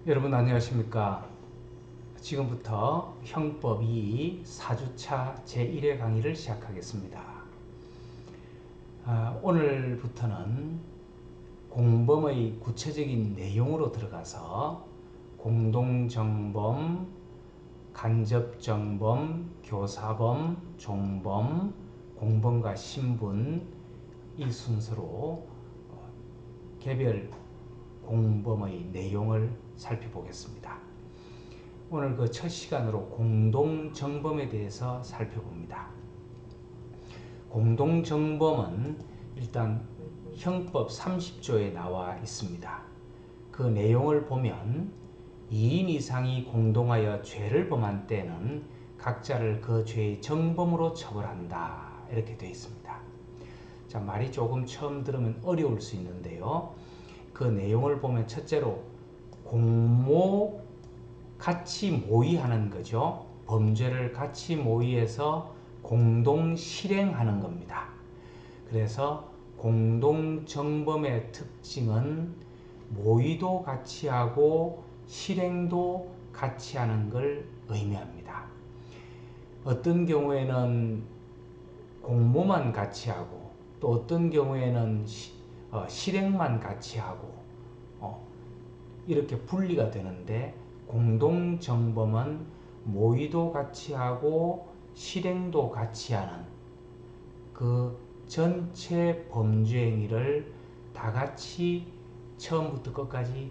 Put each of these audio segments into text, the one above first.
여러분 안녕하십니까? 지금부터 형법 2 4주차 제1회 강의를 시작하겠습니다. 오늘부터는 공범의 구체적인 내용으로 들어가서 공동정범, 간접정범, 교사범, 종범, 공범과 신분 이 순서로 개별 공범의 내용을 살펴보겠습니다. 오늘 그 첫 시간으로 공동정범에 대해서 살펴봅니다. 공동정범은 일단 형법 30조에 나와 있습니다. 그 내용을 보면 2인 이상이 공동하여 죄를 범한 때는 각자를 그 죄의 정범으로 처벌한다. 이렇게 되어 있습니다. 자, 말이 조금 처음 들으면 어려울 수 있는데요. 그 내용을 보면 첫째로 공모 같이 모의하는 거죠. 범죄를 같이 모의해서 공동 실행하는 겁니다. 그래서 공동정범의 특징은 모의도 같이 하고 실행도 같이 하는 걸 의미합니다. 어떤 경우에는 공모만 같이 하고 또 어떤 경우에는 실행만 같이 하고 이렇게 분리가 되는데 공동정범은 모의도 같이 하고 실행도 같이 하는 그 전체 범죄 행위를 다 같이 처음부터 끝까지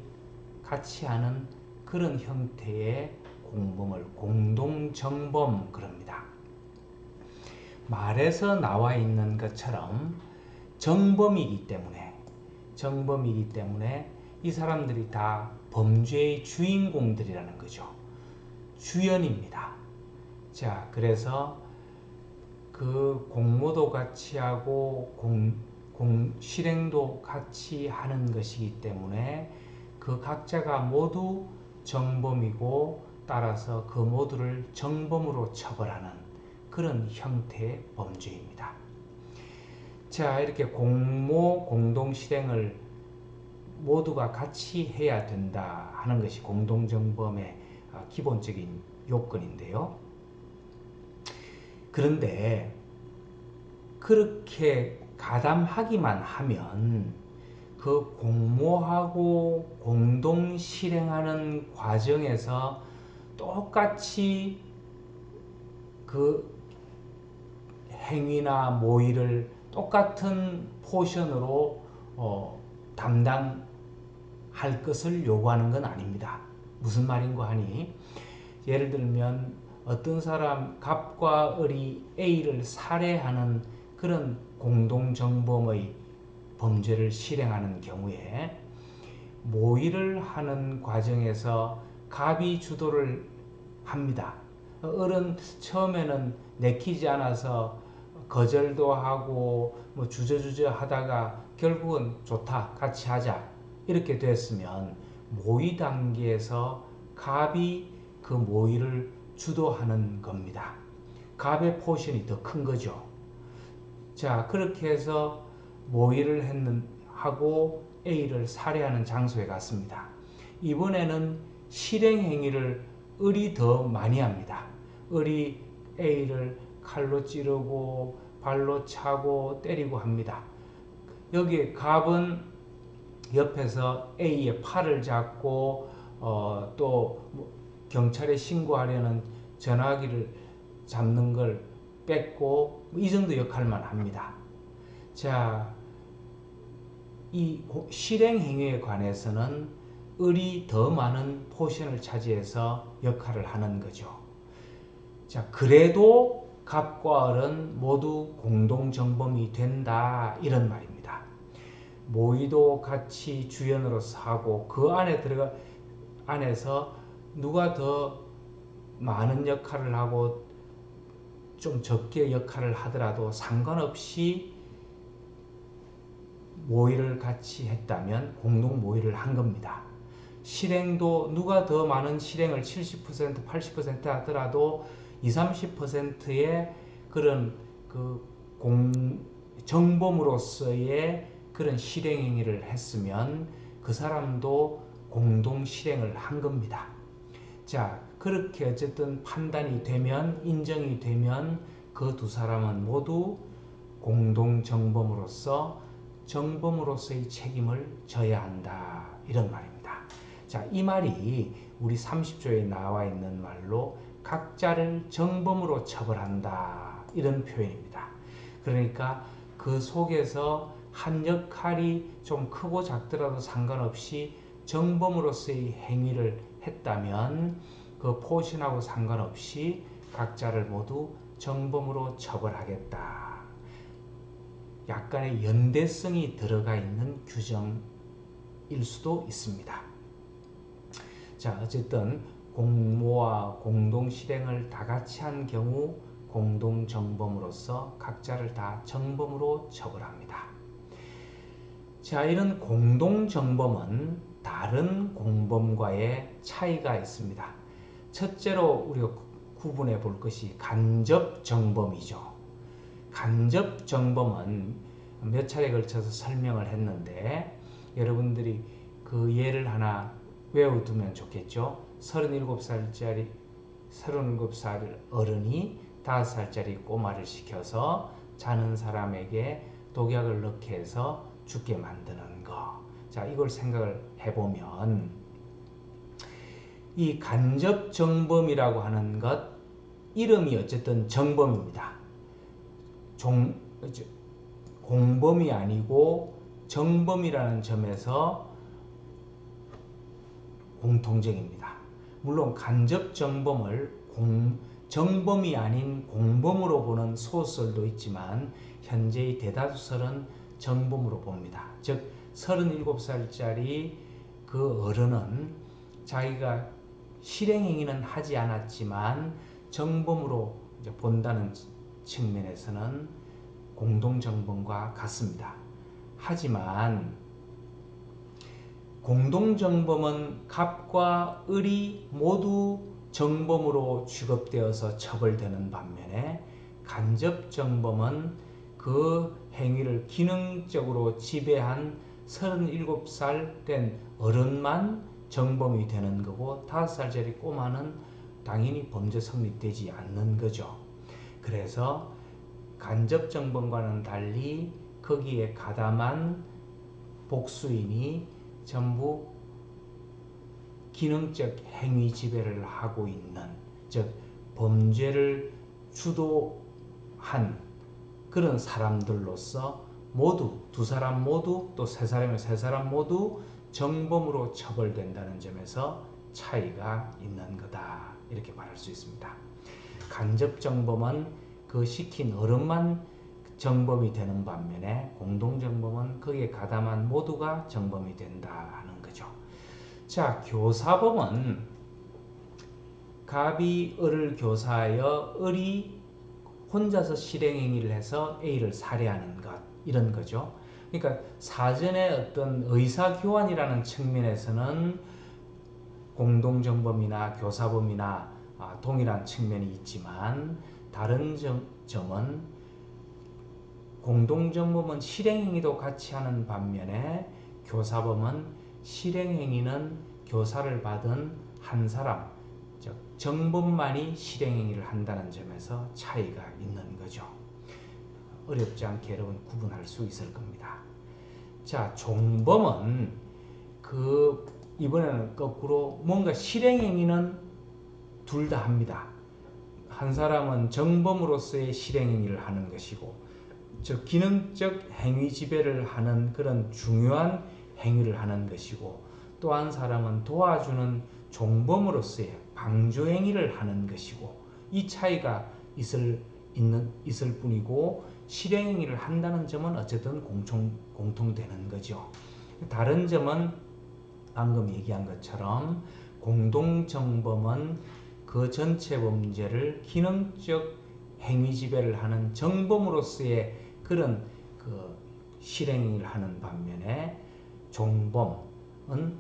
같이 하는 그런 형태의 공범을 공동정범 그럽니다. 말에서 나와 있는 것처럼 정범이기 때문에 이 사람들이 다 범죄의 주인공들이라는 거죠. 주연입니다. 자, 그래서 그 공모도 같이 하고 실행도 같이 하는 것이기 때문에 그 각자가 모두 정범이고 따라서 그 모두를 정범으로 처벌하는 그런 형태의 범죄입니다. 자, 이렇게 공모, 공동실행을 모두가 같이 해야 된다 하는 것이 공동정범의 기본적인 요건인데요. 그런데 그렇게 가담하기만 하면 그 공모하고 공동실행하는 과정에서 똑같이 그 행위나 모의를 똑같은 포션으로 담당할 것을 요구하는 건 아닙니다. 무슨 말인고 하니 예를 들면 어떤 사람 갑과 을이 A를 살해하는 그런 공동정범의 범죄를 실행하는 경우에 모의를 하는 과정에서 갑이 주도를 합니다. 을은 처음에는 내키지 않아서 거절도 하고 뭐 주저주저 하다가 결국은 좋다 같이 하자 이렇게 됐으면 모의 단계에서 갑이 그 모의를 주도하는 겁니다. 갑의 포션이 더 큰 거죠. 자, 그렇게 해서 모의를 하고 A를 살해하는 장소에 갔습니다. 이번에는 실행 행위를 을이 더 많이 합니다. 을이 A를 칼로 찌르고 발로 차고 때리고 합니다. 여기에 갑은 옆에서 A의 팔을 잡고 또 경찰에 신고하려는 전화기를 잡는 걸 뺏고 이 정도 역할만 합니다. 자, 이 실행 행위에 관해서는 을이 더 많은 포션을 차지해서 역할을 하는 거죠. 자, 그래도 갑과 을은 모두 공동정범이 된다 이런 말입니다. 모의도 같이 주연으로서 하고 그 안에서 누가 더 많은 역할을 하고 좀 적게 역할을 하더라도 상관없이 모의를 같이 했다면 공동 모의를 한 겁니다. 실행도 누가 더 많은 실행을 70% 80% 하더라도 20, 30%의 그런 그 정범으로서의 그런 실행 행위를 했으면 그 사람도 공동 실행을 한 겁니다. 자, 그렇게 어쨌든 판단이 되면, 인정이 되면 그 두 사람은 모두 공동 정범으로서의 책임을 져야 한다, 이런 말입니다. 자, 이 말이 우리 30조에 나와 있는 말로 각자를 정범으로 처벌한다, 이런 표현입니다. 그러니까 그 속에서 한 역할이 좀 크고 작더라도 상관없이 정범으로서의 행위를 했다면 그 포션하고 상관없이 각자를 모두 정범으로 처벌하겠다. 약간의 연대성이 들어가 있는 규정일 수도 있습니다. 자, 어쨌든 공모와 공동 실행을 다 같이 한 경우 공동 정범으로서 각자를 다 정범으로 처벌합니다. 자, 이런 공동 정범은 다른 공범과의 차이가 있습니다. 첫째로 우리가 구분해 볼 것이 간접 정범이죠. 간접 정범은 몇 차례에 걸쳐서 설명을 했는데 여러분들이 그 예를 하나 외워두면 좋겠죠. 37살 어른이 5살짜리 꼬마를 시켜서 자는 사람에게 독약을 넣게 해서 죽게 만드는 거. 자, 이걸 생각을 해보면 이 간접 정범이라고 하는 것, 이름이 어쨌든 정범입니다. 공범이 아니고 정범이라는 점에서 공통적입니다. 물론 간접 정범을 정범이 아닌 공범으로 보는 소설도 있지만 현재의 대다수설은 정범으로 봅니다. 즉 37살짜리 그 어른은 자기가 실행행위는 하지 않았지만 정범으로 본다는 측면에서는 공동정범과 같습니다. 하지만 공동정범은 갑과 을이 모두 정범으로 취급되어서 처벌되는 반면에 간접정범은 그 행위를 기능적으로 지배한 37살 된 어른만 정범이 되는 거고 5살짜리 꼬마는 당연히 범죄 성립되지 않는 거죠. 그래서 간접정범과는 달리 거기에 가담한 복수인이 전부 기능적 행위 지배를 하고 있는, 즉 범죄를 주도한 그런 사람들로서 모두, 두 사람 모두, 또 세 사람 모두 정범으로 처벌된다는 점에서 차이가 있는 거다, 이렇게 말할 수 있습니다. 간접정범은 그 시킨 어른만 정범이 되는 반면에 공동정범은 거기에 가담한 모두가 정범이 된다는 거죠. 자, 교사범은 갑이 을을 교사하여 을이 혼자서 실행행위를 해서 A를 살해하는 것, 이런 거죠. 그러니까 사전에 어떤 의사교환이라는 측면에서는 공동정범이나 교사범이나 동일한 측면이 있지만 다른 점은 공동정범은 실행행위도 같이 하는 반면에 교사범은 실행행위는 교사를 받은 한 사람, 즉 정범만이 실행행위를 한다는 점에서 차이가 있는 거죠. 어렵지 않게 여러분 구분할 수 있을 겁니다. 자, 종범은 이번에는 거꾸로 뭔가 실행행위는 둘 다 합니다. 한 사람은 정범으로서의 실행행위를 하는 것이고, 즉 기능적 행위 지배를 하는 그런 중요한 행위를 하는 것이고, 또 한 사람은 도와주는 종범으로서의 방조행위를 하는 것이고, 이 차이가 있을 뿐이고 실행행위를 한다는 점은 어쨌든 공통되는 거죠. 다른 점은 방금 얘기한 것처럼 공동정범은 그 전체 범죄를 기능적 행위 지배를 하는 정범으로서의 그런 그 실행을 하는 반면에 종범은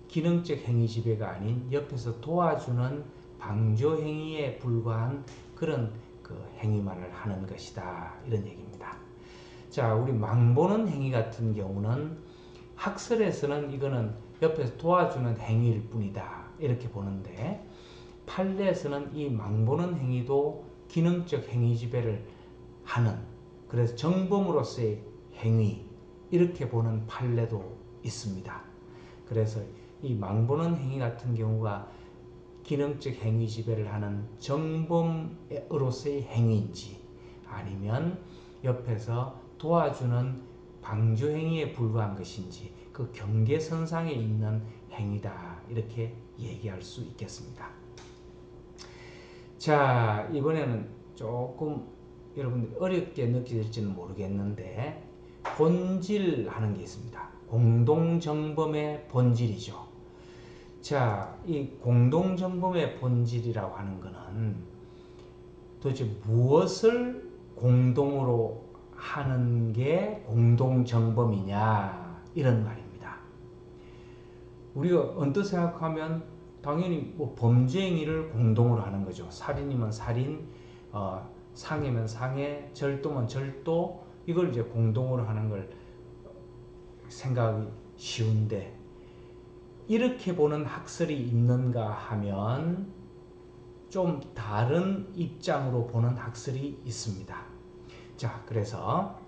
기능적 행위 지배가 아닌 옆에서 도와주는 방조 행위에 불과한 그런 그 행위만을 하는 것이다, 이런 얘기입니다. 자, 우리 망보는 행위 같은 경우는 학설에서는 이거는 옆에서 도와주는 행위일 뿐이다. 이렇게 보는데 판례에서는 이 망보는 행위도 기능적 행위 지배를 하는, 그래서 정범으로서의 행위 이렇게 보는 판례도 있습니다. 그래서 이 망보는 행위 같은 경우가 기능적 행위 지배를 하는 정범으로서의 행위인지 아니면 옆에서 도와주는 방조 행위에 불과한 것인지 그 경계선상에 있는 행위다 이렇게 얘기할 수 있겠습니다. 자, 이번에는 조금 여러분들이 어렵게 느껴질지는 모르겠는데 본질하는 게 있습니다. 공동정범의 본질이죠. 자, 이 공동정범의 본질이라고 하는 것은 도대체 무엇을 공동으로 하는 게 공동정범이냐 이런 말입니다. 우리가 언뜻 생각하면 당연히 뭐 범죄 행위를 공동으로 하는 거죠. 살인이면 살인, 상해면 상해, 절도면 절도, 이걸 이제 공동으로 하는 걸 생각하기 쉬운데 이렇게 보는 학설이 있는가 하면 좀 다른 입장으로 보는 학설이 있습니다. 자, 그래서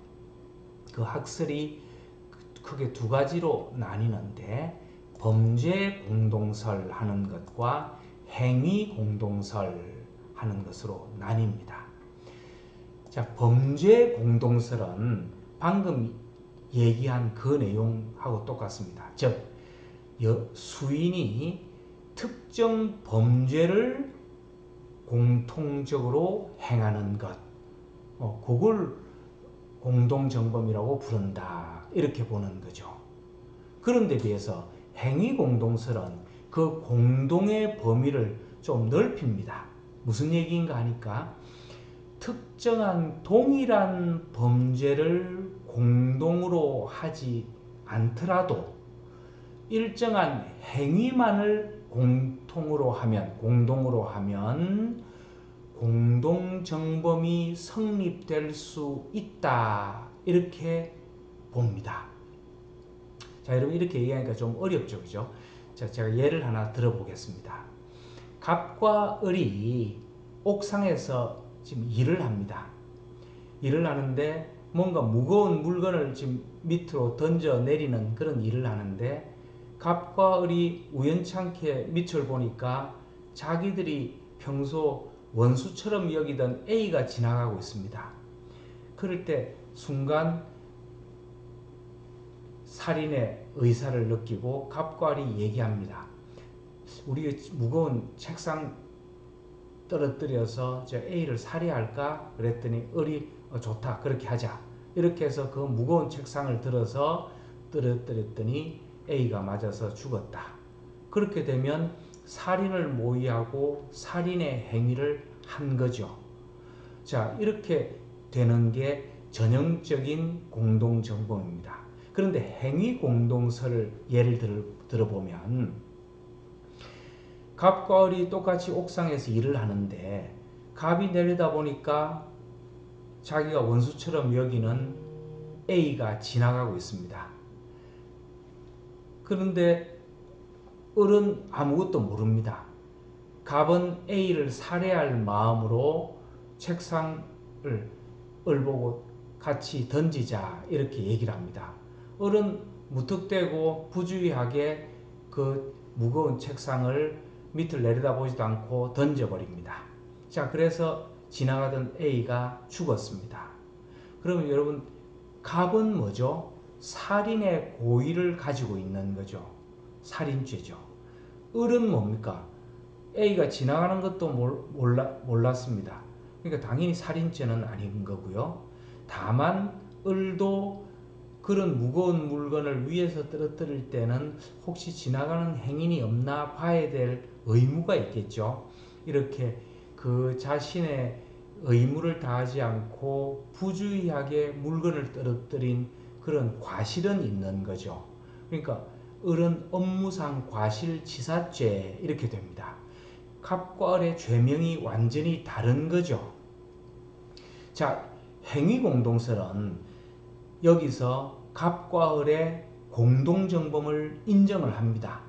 그 학설이 크게 두 가지로 나뉘는데 범죄 공동설 하는 것과 행위 공동설 하는 것으로 나뉩니다. 자, 범죄 공동설은 방금 얘기한 그 내용하고 똑같습니다. 즉, 수인이 특정 범죄를 공통적으로 행하는 것, 그걸 공동정범이라고 부른다 이렇게 보는 거죠. 그런데 비해서 행위공동설은 그 공동의 범위를 좀 넓힙니다. 무슨 얘기인가 하니까 특정한 동일한 범죄를 공동으로 하지 않더라도 일정한 행위만을 공동으로 하면 공동정범이 성립될 수 있다 이렇게 봅니다. 자, 여러분 이렇게 얘기하니까 좀 어렵죠, 그죠? 자, 제가 예를 하나 들어보겠습니다. 갑과 을이 옥상에서 지금 일을 합니다. 일을 하는데 뭔가 무거운 물건을 지금 밑으로 던져 내리는 그런 일을 하는데 갑과 을이 우연찮게 밑을 보니까 자기들이 평소 원수처럼 여기던 A가 지나가고 있습니다. 그럴 때 순간 살인의 의사를 느끼고 갑과 을이 얘기합니다. 우리 무거운 책상 떨어뜨려서 저 A를 살해할까? 그랬더니 을이 좋다, 그렇게 하자. 이렇게 해서 그 무거운 책상을 들어서 떨어뜨렸더니 A가 맞아서 죽었다. 그렇게 되면 살인을 모의하고 살인의 행위를 한 거죠. 자, 이렇게 되는 게 전형적인 공동정범입니다. 그런데 행위공동설을 예를 들어보면 갑과 을이 똑같이 옥상에서 일을 하는데 갑이 내려다 보니까 자기가 원수처럼 여기는 A가 지나가고 있습니다. 그런데 을은 아무것도 모릅니다. 갑은 A를 살해할 마음으로 책상을 을 보고 같이 던지자 이렇게 얘기를 합니다. 을은 무턱대고 부주의하게 그 무거운 책상을 밑을 내려다보지도 않고 던져버립니다. 자, 그래서 지나가던 A가 죽었습니다. 그러면 여러분 갑은 뭐죠? 살인의 고의를 가지고 있는 거죠. 살인죄죠. 을은 뭡니까? A가 지나가는 것도 몰랐습니다. 그러니까 당연히 살인죄는 아닌 거고요. 다만 을도 그런 무거운 물건을 위에서 떨어뜨릴 때는 혹시 지나가는 행인이 없나 봐야 될 의무가 있겠죠. 이렇게 그 자신의 의무를 다하지 않고 부주의하게 물건을 떨어뜨린 그런 과실은 있는 거죠. 그러니까 을은 업무상 과실치사죄 이렇게 됩니다. 갑과 을의 죄명이 완전히 다른 거죠. 자, 행위공동설은 여기서 갑과 을의 공동정범을 인정을 합니다.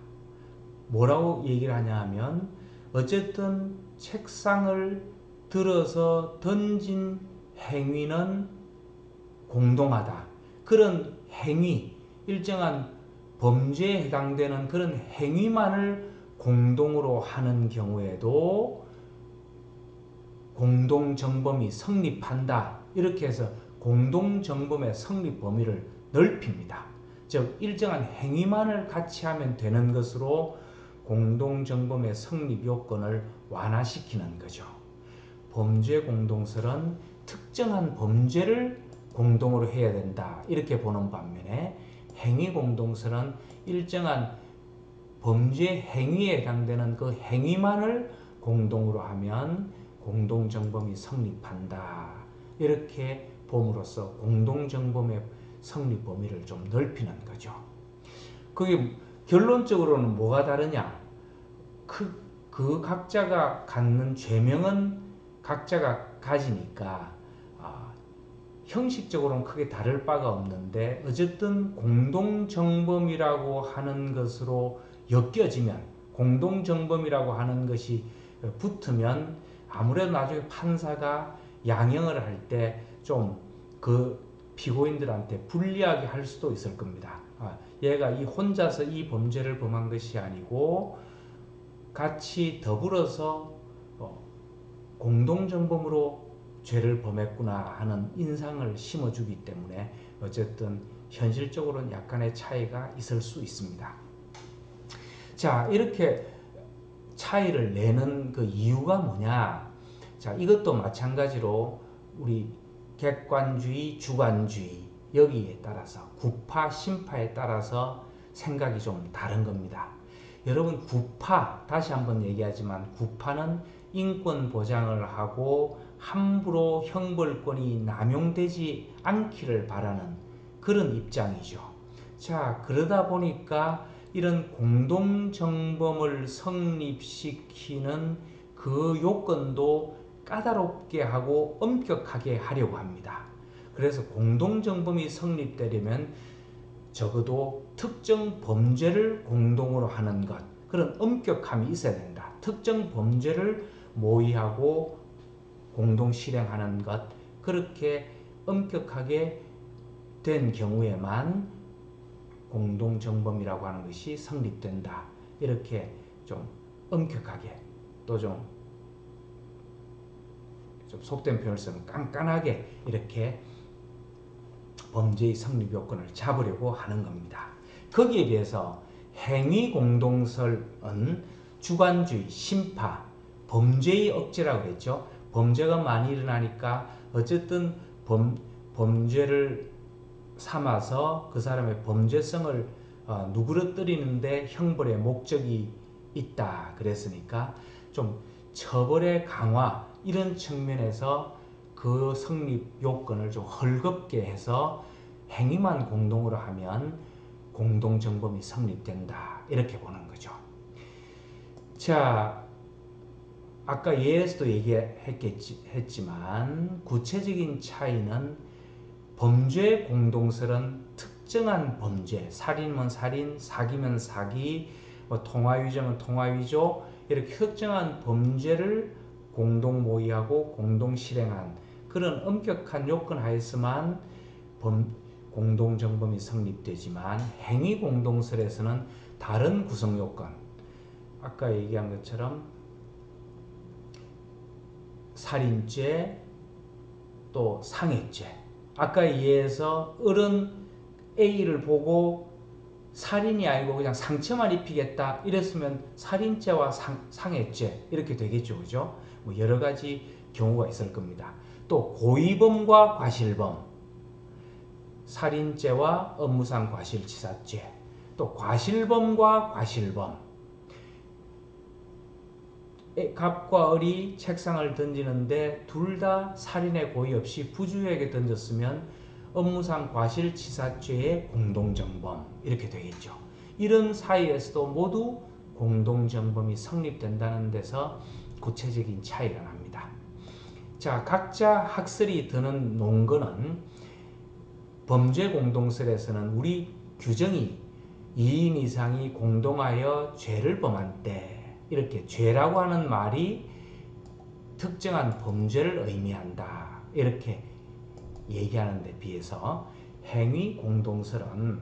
뭐라고 얘기를 하냐 하면 어쨌든 책상을 들어서 던진 행위는 공동하다. 그런 행위, 일정한 범죄에 해당되는 그런 행위만을 공동으로 하는 경우에도 공동정범이 성립한다. 이렇게 해서 공동정범의 성립 범위를 넓힙니다. 즉 일정한 행위만을 같이 하면 되는 것으로 공동정범의 성립 요건을 완화시키는 거죠. 범죄 공동설은 특정한 범죄를 공동으로 해야 된다. 이렇게 보는 반면에 행위 공동설은 일정한 범죄 행위에 해당되는 그 행위만을 공동으로 하면 공동정범이 성립한다. 이렇게 봄으로써 공동정범의 성립 범위를 좀 넓히는 거죠. 그게 결론적으로는 뭐가 다르냐? 그 각자가 갖는 죄명은 각자가 가지니까 형식적으로는 크게 다를 바가 없는데 어쨌든 공동정범이라고 하는 것으로 엮여지면 공동정범이라고 하는 것이 붙으면 아무래도 나중에 판사가 양형을 할 때 좀 그 피고인들한테 불리하게 할 수도 있을 겁니다. 얘가 혼자서 이 범죄를 범한 것이 아니고 같이 더불어서 공동정범으로 죄를 범했구나 하는 인상을 심어주기 때문에 어쨌든 현실적으로는 약간의 차이가 있을 수 있습니다. 자, 이렇게 차이를 내는 그 이유가 뭐냐? 자, 이것도 마찬가지로 우리 객관주의, 주관주의 여기에 따라서 구파, 신파에 따라서 생각이 좀 다른 겁니다. 여러분 구파, 다시 한번 얘기하지만 구파는 인권 보장을 하고 함부로 형벌권이 남용되지 않기를 바라는 그런 입장이죠. 자, 그러다 보니까 이런 공동정범을 성립시키는 그 요건도 까다롭게 하고 엄격하게 하려고 합니다. 그래서 공동정범이 성립되려면 적어도 특정 범죄를 공동으로 하는 것, 그런 엄격함이 있어야 된다. 특정 범죄를 모의하고 공동 실행하는 것, 그렇게 엄격하게 된 경우에만 공동정범이라고 하는 것이 성립된다. 이렇게 좀 엄격하게 또 좀 속된 표현을 쓰면 깐깐하게 이렇게 범죄의 성립 요건을 잡으려고 하는 겁니다. 거기에 비해서 행위 공동설은 주관주의, 심파, 범죄의 억제라고 그랬죠. 범죄가 많이 일어나니까 어쨌든 범죄를 삼아서 그 사람의 범죄성을 누그러뜨리는데 형벌의 목적이 있다 그랬으니까 좀 처벌의 강화 이런 측면에서 그 성립 요건을 좀 헐겁게 해서 행위만 공동으로 하면 공동정범이 성립된다 이렇게 보는 거죠. 자, 아까 예에서도 얘기했지만 구체적인 차이는 범죄 공동설은 특정한 범죄, 살인이면 살인, 사기면 사기, 통화위조면 통화위조 이렇게 특정한 범죄를 공동 모의하고 공동 실행한 그런 엄격한 요건 하에서만 공동정범이 성립되지만 행위 공동설에서는 다른 구성 요건, 아까 얘기한 것처럼 살인죄 또 상해죄, 아까 예에서 어른 A를 보고 살인이 아니고 그냥 상처만 입히겠다 이랬으면 살인죄와 상해죄 이렇게 되겠죠. 그죠? 뭐 여러 가지 경우가 있을 겁니다. 또 고의범과 과실범, 살인죄와 업무상 과실치사죄, 또 과실범과 과실범, 갑과 을이 책상을 던지는데 둘 다 살인의 고의 없이 부주의하게 던졌으면 업무상 과실치사죄의 공동정범 이렇게 되겠죠. 이런 사이에서도 모두 공동정범이 성립된다는 데서 구체적인 차이가 납니다. 자, 각자 학설이 드는 논거는 범죄 공동설에서는 우리 규정이 2인 이상이 공동하여 죄를 범한 때, 이렇게 죄라고 하는 말이 특정한 범죄를 의미한다, 이렇게 얘기하는 데 비해서 행위 공동설은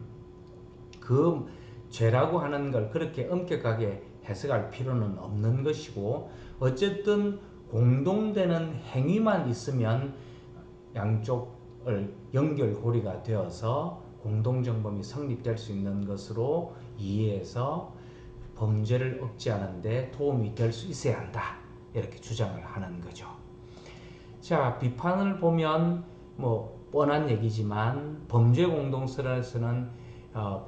그 죄라고 하는 걸 그렇게 엄격하게 해석할 필요는 없는 것이고, 어쨌든 공동되는 행위만 있으면 양쪽을 연결고리가 되어서 공동정범이 성립될 수 있는 것으로 이해해서 범죄를 억제하는 데 도움이 될 수 있어야 한다, 이렇게 주장을 하는 거죠. 자, 비판을 보면 뭐 뻔한 얘기지만 범죄 공동설에서는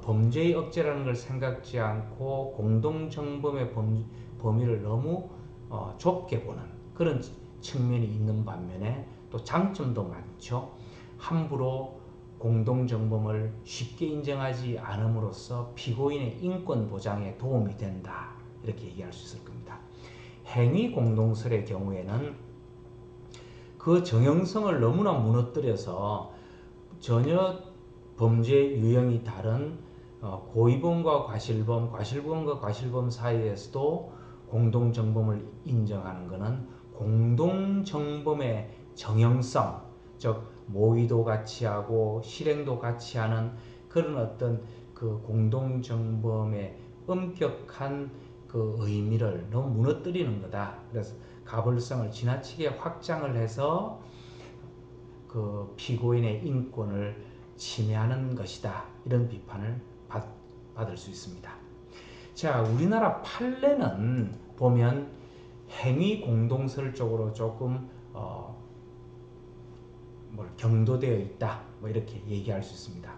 범죄의 억제라는 걸 생각지 않고 공동정범의 범위를 너무 좁게 보는 그런 측면이 있는 반면에 또 장점도 많죠. 함부로 공동정범을 쉽게 인정하지 않음으로써 피고인의 인권 보장에 도움이 된다, 이렇게 얘기할 수 있을 겁니다. 행위 공동설의 경우에는 그 정형성을 너무나 무너뜨려서 전혀 범죄 유형이 다른 고의범과 과실범, 과실범과 과실범 사이에서도 공동정범을 인정하는 것은 공동정범의 정형성, 즉 모의도 같이 하고 실행도 같이 하는 그런 어떤 그 공동정범의 엄격한 그 의미를 너무 무너뜨리는 거다. 그래서 가불성을 지나치게 확장을 해서 그 피고인의 인권을 침해하는 것이다, 이런 비판을 받을 수 있습니다. 자, 우리나라 판례는 보면 행위 공동설 쪽으로 조금 경도되어 있다, 뭐 이렇게 얘기할 수 있습니다.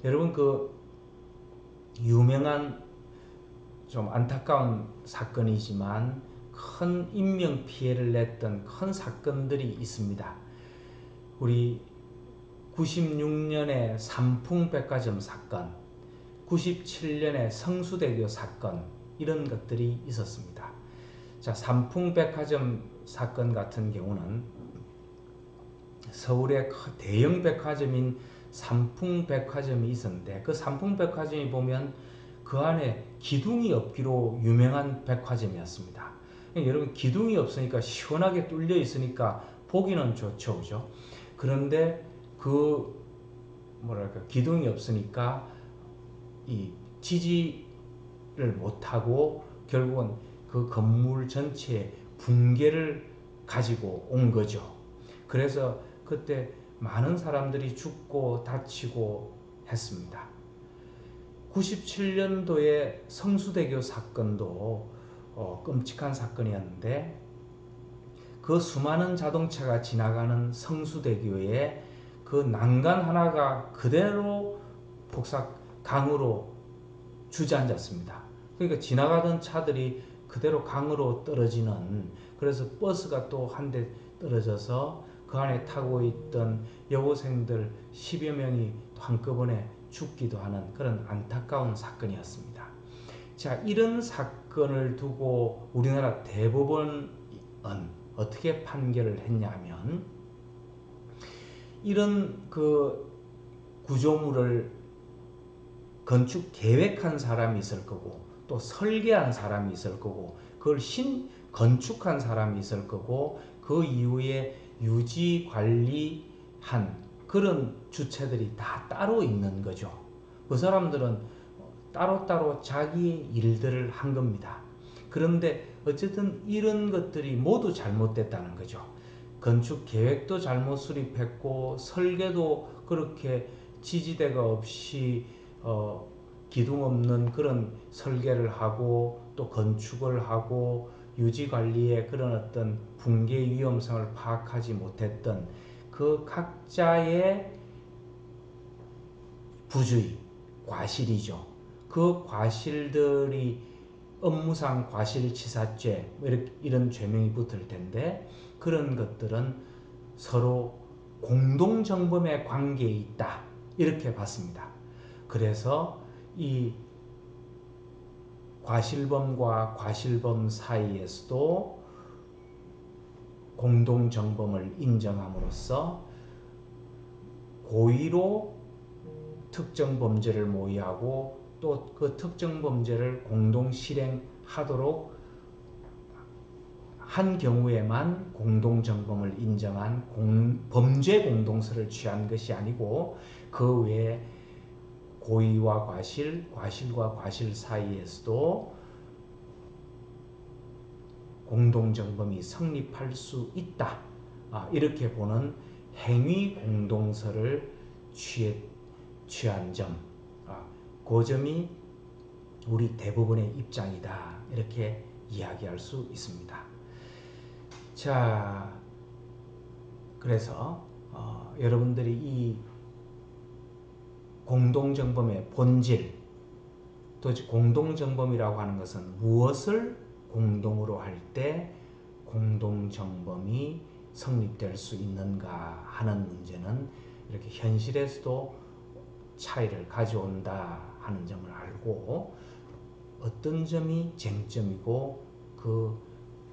여러분, 그 유명한 좀 안타까운 사건이지만 큰 인명 피해를 냈던 큰 사건들이 있습니다. 우리 96년에 삼풍백화점 사건, 97년에 성수대교 사건, 이런 것들이 있었습니다. 자, 삼풍백화점 사건 같은 경우는 서울의 대형 백화점인 삼풍백화점이 있었는데, 그 삼풍백화점이 보면 그 안에 기둥이 없기로 유명한 백화점이었습니다. 여러분, 기둥이 없으니까 시원하게 뚫려 있으니까 보기는 좋죠, 그죠? 그런데 그 기둥이 없으니까 이 지지를 못하고 결국은 그 건물 전체에 붕괴를 가지고 온 거죠. 그래서 그때 많은 사람들이 죽고 다치고 했습니다. 97년도에 성수대교 사건도 끔찍한 사건이었는데, 그 수많은 자동차가 지나가는 성수대교에 그 난간 하나가 그대로 강으로 주저앉았습니다. 그러니까 지나가던 차들이 그대로 강으로 떨어지는, 그래서 버스가 또 한 대 떨어져서 그 안에 타고 있던 여고생들 10여 명이 한꺼번에 죽기도 하는 그런 안타까운 사건이었습니다. 자, 이런 사건을 두고 우리나라 대법원은 어떻게 판결을 했냐면, 이런 그 구조물을 건축 계획한 사람이 있을 거고, 또 설계한 사람이 있을 거고, 그걸 건축한 사람이 있을 거고, 그 이후에 유지 관리한 그런 주체들이 다 따로 있는 거죠. 그 사람들은 따로따로 자기의 일들을 한 겁니다. 그런데 어쨌든 이런 것들이 모두 잘못됐다는 거죠. 건축 계획도 잘못 수립했고, 설계도 그렇게 지지대가 없이 기둥 없는 그런 설계를 하고, 또 건축을 하고, 유지 관리의 그런 어떤 붕괴 위험성을 파악하지 못했던 그 각자의 부주의, 과실이죠. 그 과실들이 업무상 과실치사죄 이런 죄명이 붙을 텐데, 그런 것들은 서로 공동정범의 관계에 있다, 이렇게 봤습니다. 그래서 이 과실범과 과실범 사이에서도 공동정범을 인정함으로써 고의로 특정 범죄를 모의하고 또 그 특정 범죄를 공동 실행하도록 한 경우에만 공동정범을 인정한 범죄 공동서를 취한 것이 아니고 그 외에 고의와 과실, 과실과 과실 사이에서도 공동정범이 성립할 수 있다. 이렇게 보는 행위 공동서를 취한 점, 그 점이 우리 대부분의 입장이다. 이렇게 이야기할 수 있습니다. 자, 그래서 여러분들이 이 공동정범의 본질, 도대체 공동정범이라고 하는 것은 무엇을 공동으로 할 때 공동정범이 성립될 수 있는가 하는 문제는 이렇게 현실에서도 차이를 가져온다 하는 점을 알고 어떤 점이 쟁점이고 그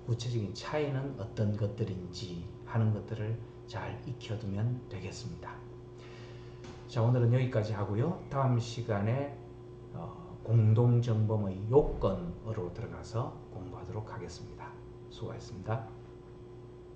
구체적인 차이는 어떤 것들인지 하는 것들을 잘 익혀두면 되겠습니다. 자, 오늘은 여기까지 하고요. 다음 시간에 공동정범의 요건으로 들어가서 공부하도록 하겠습니다. 수고하셨습니다.